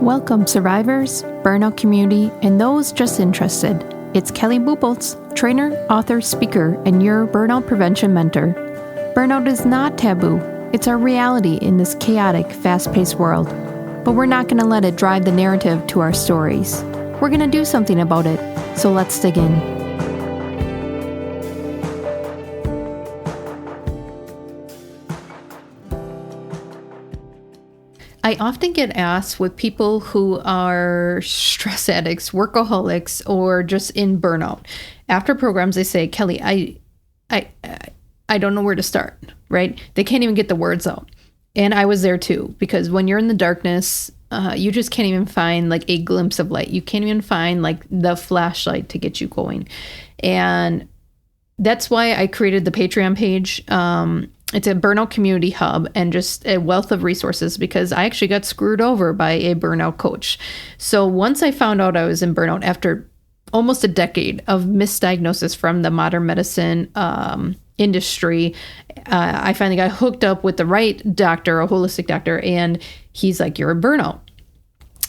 Welcome, survivors, burnout community, and those just interested. It's Kelly Bupoltz, trainer, author, speaker, and your burnout prevention mentor. Burnout is not taboo. It's our reality in this chaotic, fast-paced world. But we're not going to let it drive the narrative to our stories. We're going to do something about it. So let's dig in. I often get asked with people who are stress addicts, workaholics, or just in burnout. After programs, they say, Kelly, I don't know where to start, right? They can't even get the words out. And I was there too, because when you're in the darkness, you just can't even find like a glimpse of light. You can't even find like the flashlight to get you going. And that's why I created the Patreon page. It's a burnout community hub and just a wealth of resources because I actually got screwed over by a burnout coach. So once I found out I was in burnout after almost a decade of misdiagnosis from the modern medicine industry, I finally got hooked up with the right doctor, a holistic doctor, and he's like, you're in burnout.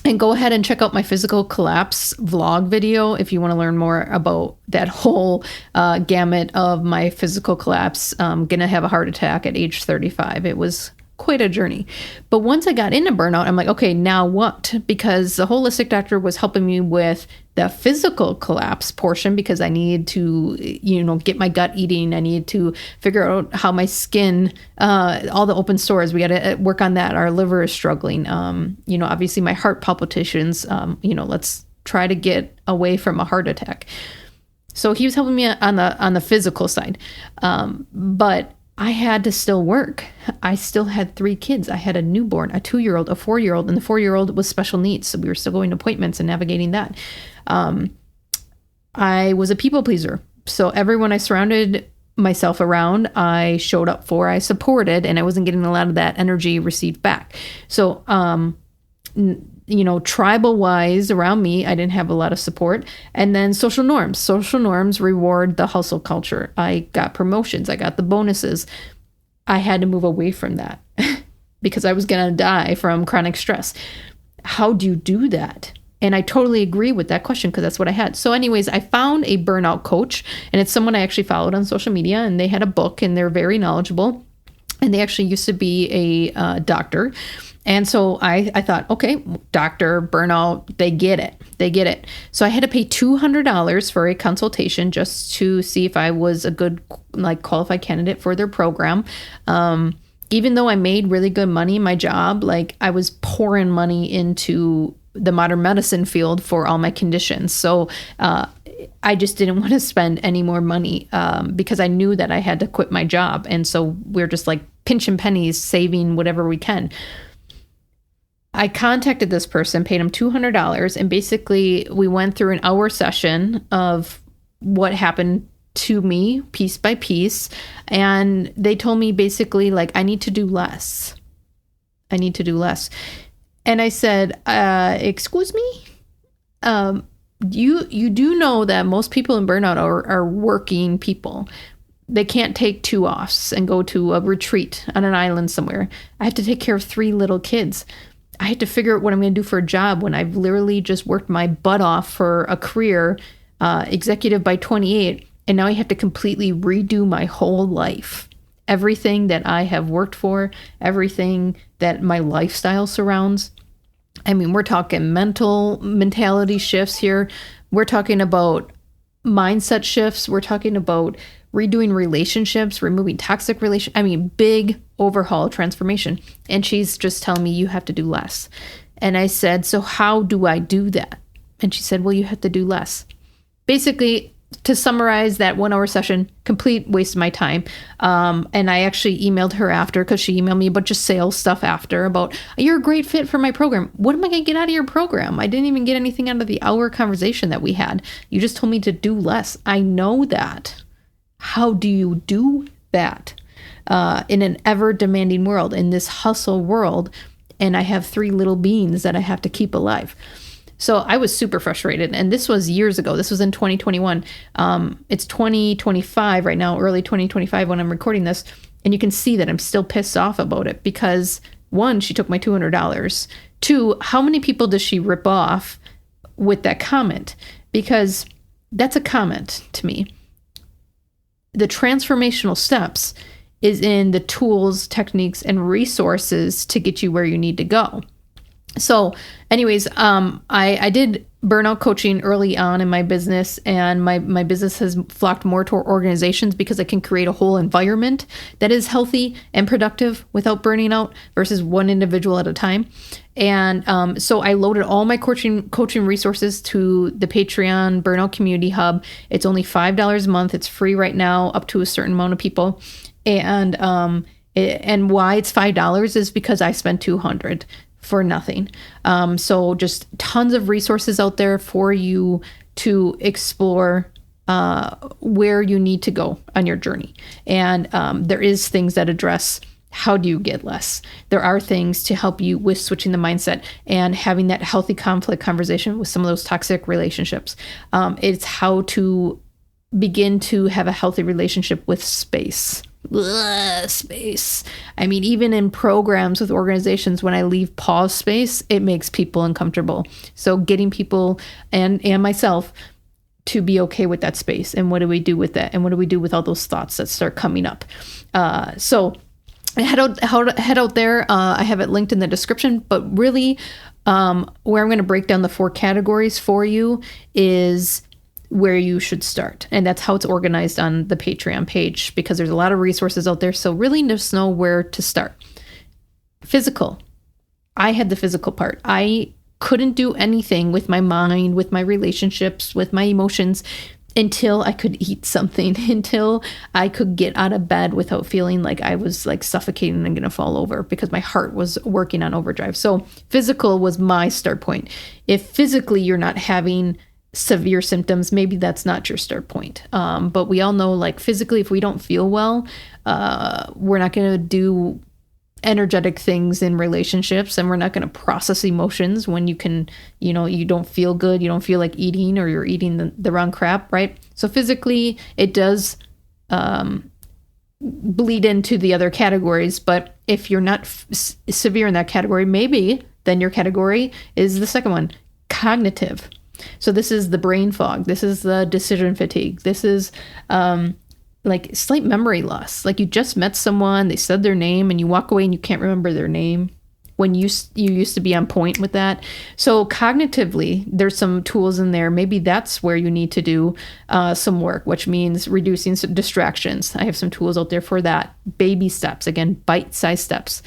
And go ahead and check out my physical collapse vlog video if you want to learn more about that whole gamut of my physical collapse. I'm going to have a heart attack at age 35. It was quite a journey. But once I got into burnout, I'm like, okay, now what? Because the holistic doctor was helping me with the physical collapse portion because I needed to, get my gut eating. I needed to figure out how my skin, all the open sores, we got to work on that. Our liver is struggling. Obviously my heart palpitations, let's try to get away from a heart attack. So he was helping me on the physical side. But I had to still work. I still had 3 kids. I had a newborn, a 2-year-old, a 4-year-old, and the 4-year-old was special needs. So we were still going to appointments and navigating that. I was a people pleaser. So everyone I surrounded myself around, I showed up for, I supported, and I wasn't getting a lot of that energy received back. So, tribal wise around me, I didn't have a lot of support. And then social norms reward the hustle culture. I got promotions. I got the bonuses. I had to move away from that because I was going to die from chronic stress. How do you do that? And I totally agree with that question because that's what I had. So anyways, I found a burnout coach, and it's someone I actually followed on social media, and they had a book and they're very knowledgeable. And they actually used to be a doctor. And so I thought, okay, doctor, burnout, they get it. So I had to pay $200 for a consultation just to see if I was a good, qualified candidate for their program. Even though I made really good money in my job, I was pouring money into the modern medicine field for all my conditions. So I just didn't want to spend any more money because I knew that I had to quit my job. And so we're just pinching pennies, saving whatever we can. I contacted this person, paid him $200, and basically we went through an hour session of what happened to me piece by piece. And they told me basically I need to do less. And I said, excuse me? You do know that most people in burnout are working people. They can't take 2 offs and go to a retreat on an island somewhere. I have to take care of 3 little kids. I had to figure out what I'm going to do for a job when I've literally just worked my butt off for a career, executive by 28, and now I have to completely redo my whole life. Everything that I have worked for, everything that my lifestyle surrounds. I mean, we're talking mentality shifts here. We're talking about mindset shifts. We're talking about redoing relationships, removing toxic relationships. I mean, big overhaul transformation. And she's just telling me you have to do less. And I said, so how do I do that? And she said, well, you have to do less. Basically, to summarize that 1-hour session, complete waste of my time. And I actually emailed her after because she emailed me a bunch of sales stuff after about, you're a great fit for my program. What am I going to get out of your program? I didn't even get anything out of the hour conversation that we had. You just told me to do less. I know that. How do you do that in an ever demanding world, in this hustle world? And I have 3 little beings that I have to keep alive. So I was super frustrated. And this was years ago. This was in 2021. It's 2025 right now, early 2025 when I'm recording this. And you can see that I'm still pissed off about it because one, she took my $200. Two, how many people does she rip off with that comment? Because that's a comment to me. The transformational steps is in the tools, techniques, and resources to get you where you need to go. So anyways, I did burnout coaching early on in my business, and my business has flocked more toward organizations because I can create a whole environment that is healthy and productive without burning out versus one individual at a time. And so I loaded all my coaching resources to the Patreon Burnout Community Hub. It's only $5 a month. It's free right now up to a certain amount of people. And why it's $5 is because I spent $200 for nothing. So just tons of resources out there for you to explore where you need to go on your journey. And there is things that address how do you get less. There are things to help you with switching the mindset and having that healthy conflict conversation with some of those toxic relationships. It's how to begin to have a healthy relationship with space. Space. I mean, even in programs with organizations, when I leave pause space, it makes people uncomfortable. So getting people and myself to be okay with that space. And what do we do with that? And what do we do with all those thoughts that start coming up? So head out there. I have it linked in the description, but really where I'm going to break down the 4 categories for you is where you should start. And that's how it's organized on the Patreon page, because there's a lot of resources out there. So really just know where to start. Physical. I had the physical part. I couldn't do anything with my mind, with my relationships, with my emotions until I could eat something, until I could get out of bed without feeling like I was like suffocating and going to fall over, because my heart was working on overdrive. So physical was my start point. If physically you're not having severe symptoms, maybe that's not your start point. But we all know, like, physically, if we don't feel well, we're not going to do energetic things in relationships, and we're not going to process emotions when you can, you don't feel good, you don't feel like eating, or you're eating the wrong crap, right? So physically, it does bleed into the other categories. But if you're not severe in that category, maybe then your category is the second one, cognitive. So this is the brain fog. This is the decision fatigue. This is like slight memory loss. Like you just met someone, they said their name, and you walk away and you can't remember their name when you used to be on point with that. So cognitively, there's some tools in there. Maybe that's where you need to do some work, which means reducing some distractions. I have some tools out there for that. Baby steps, again, bite-sized steps.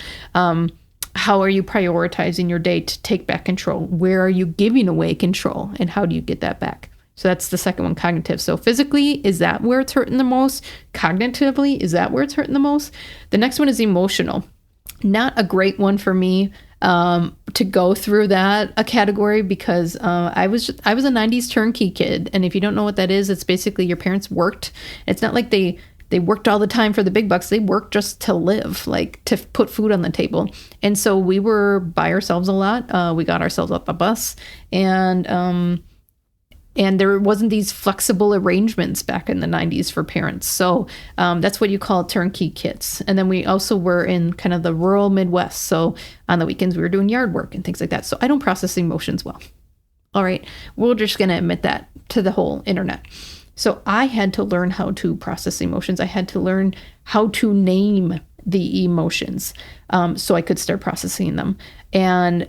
How are you prioritizing your day to take back control? Where are you giving away control? And how do you get that back? So that's the second one, cognitive. So physically, is that where it's hurting the most? Cognitively, is that where it's hurting the most? The next one is emotional. Not a great one for me to go through a category, because I was a 90s turnkey kid. And if you don't know what that is, it's basically your parents worked. It's not like they worked all the time for the big bucks. They worked just to live, like to put food on the table. And so we were by ourselves a lot. We got ourselves off the bus, and there wasn't these flexible arrangements back in the 90s for parents. So that's what you call turnkey kids. And then we also were in kind of the rural Midwest. So on the weekends, we were doing yard work and things like that. So I don't process emotions well. All right. We're just going to admit that to the whole internet. So I had to learn how to process emotions. I had to learn how to name the emotions so I could start processing them. And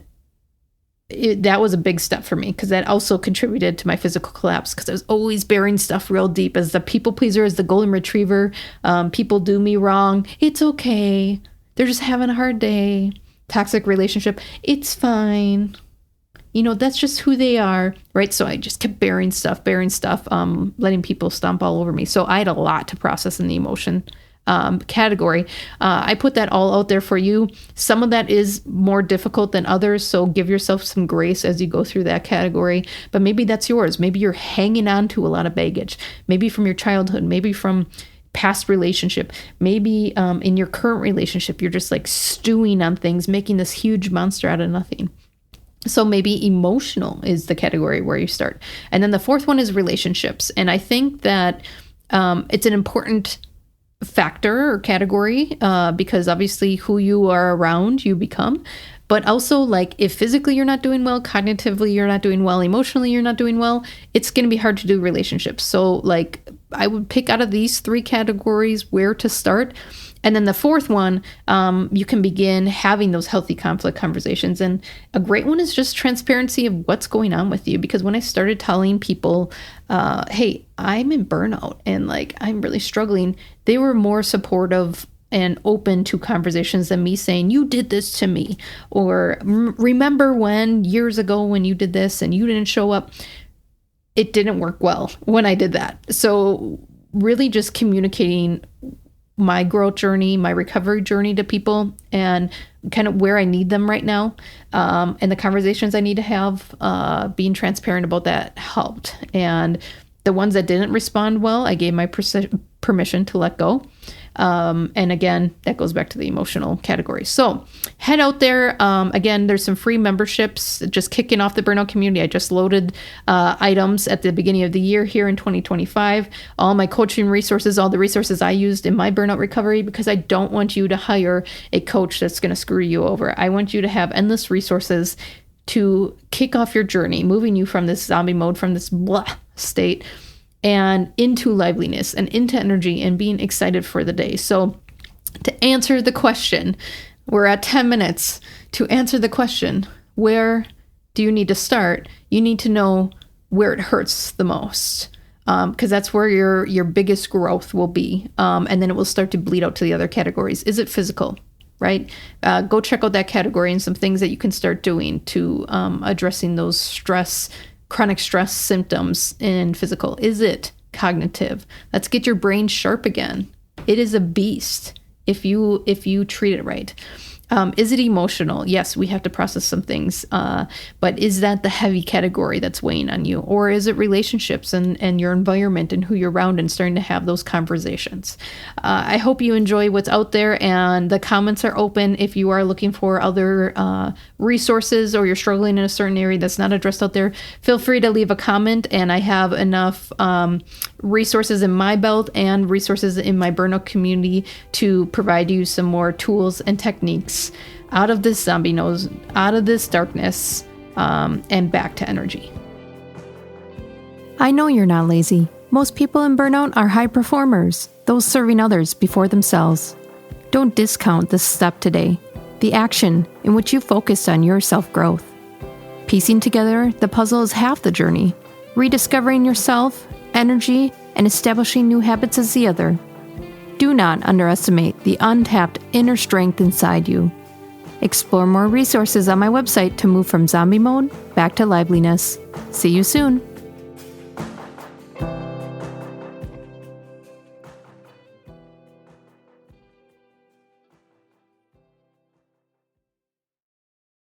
that was a big step for me, because that also contributed to my physical collapse, because I was always burying stuff real deep as the people pleaser, as the golden retriever. People do me wrong. It's okay. They're just having a hard day. Toxic relationship. It's fine. That's just who they are, right? So I just kept burying stuff, letting people stomp all over me. So I had a lot to process in the emotion category. I put that all out there for you. Some of that is more difficult than others, so give yourself some grace as you go through that category. But maybe that's yours. Maybe you're hanging on to a lot of baggage, maybe from your childhood, maybe from past relationship, maybe in your current relationship, you're just like stewing on things, making this huge monster out of nothing. So maybe emotional is the category where you start. And then the fourth one is relationships. And I think that it's an important factor or category, because obviously who you are around, you become. But also, like, if physically you're not doing well, cognitively you're not doing well, emotionally you're not doing well, it's going to be hard to do relationships. So, like, I would pick out of these 3 categories where to start. And then the 4th one, you can begin having those healthy conflict conversations. And a great one is just transparency of what's going on with you. Because when I started telling people, hey, I'm in burnout and like I'm really struggling, they were more supportive and open to conversations than me saying, you did this to me, or remember when years ago when you did this and you didn't show up. It didn't work well when I did that. So really just communicating my growth journey, my recovery journey to people, and kind of where I need them right now, and the conversations I need to have, being transparent about that helped. And the ones that didn't respond well, I gave my permission to let go. And again, that goes back to the emotional category. So head out there. Again, there's some free memberships just kicking off the burnout community. I just loaded items at the beginning of the year here in 2025. All my coaching resources, all the resources I used in my burnout recovery, because I don't want you to hire a coach that's going to screw you over. I want you to have endless resources to kick off your journey, moving you from this zombie mode, from this blah state, and into liveliness and into energy and being excited for the day. So to answer the question, we're at 10 minutes. To answer the question, where do you need to start? You need to know where it hurts the most, because that's where your biggest growth will be. And then it will start to bleed out to the other categories. Is it physical? Right? Go check out that category and some things that you can start doing to addressing those chronic stress symptoms in physical. Is it cognitive? Let's get your brain sharp again. It is a beast if you treat it right. Is it emotional? Yes, we have to process some things, but is that the heavy category that's weighing on you? Or is it relationships and your environment and who you're around and starting to have those conversations? I hope you enjoy what's out there, and the comments are open. If you are looking for other resources, or you're struggling in a certain area that's not addressed out there, feel free to leave a comment, and I have enough resources in my belt and resources in my burnout community to provide you some more tools and techniques out of this zombie nose, out of this darkness, and back to energy. I know you're not lazy. Most people in burnout are high performers, those serving others before themselves. Don't discount this step today, the action in which you focus on your self-growth. Piecing together the puzzle is half the journey. Rediscovering yourself, energy, and establishing new habits is the other. Do not underestimate the untapped inner strength inside you. Explore more resources on my website to move from zombie mode back to liveliness. See you soon.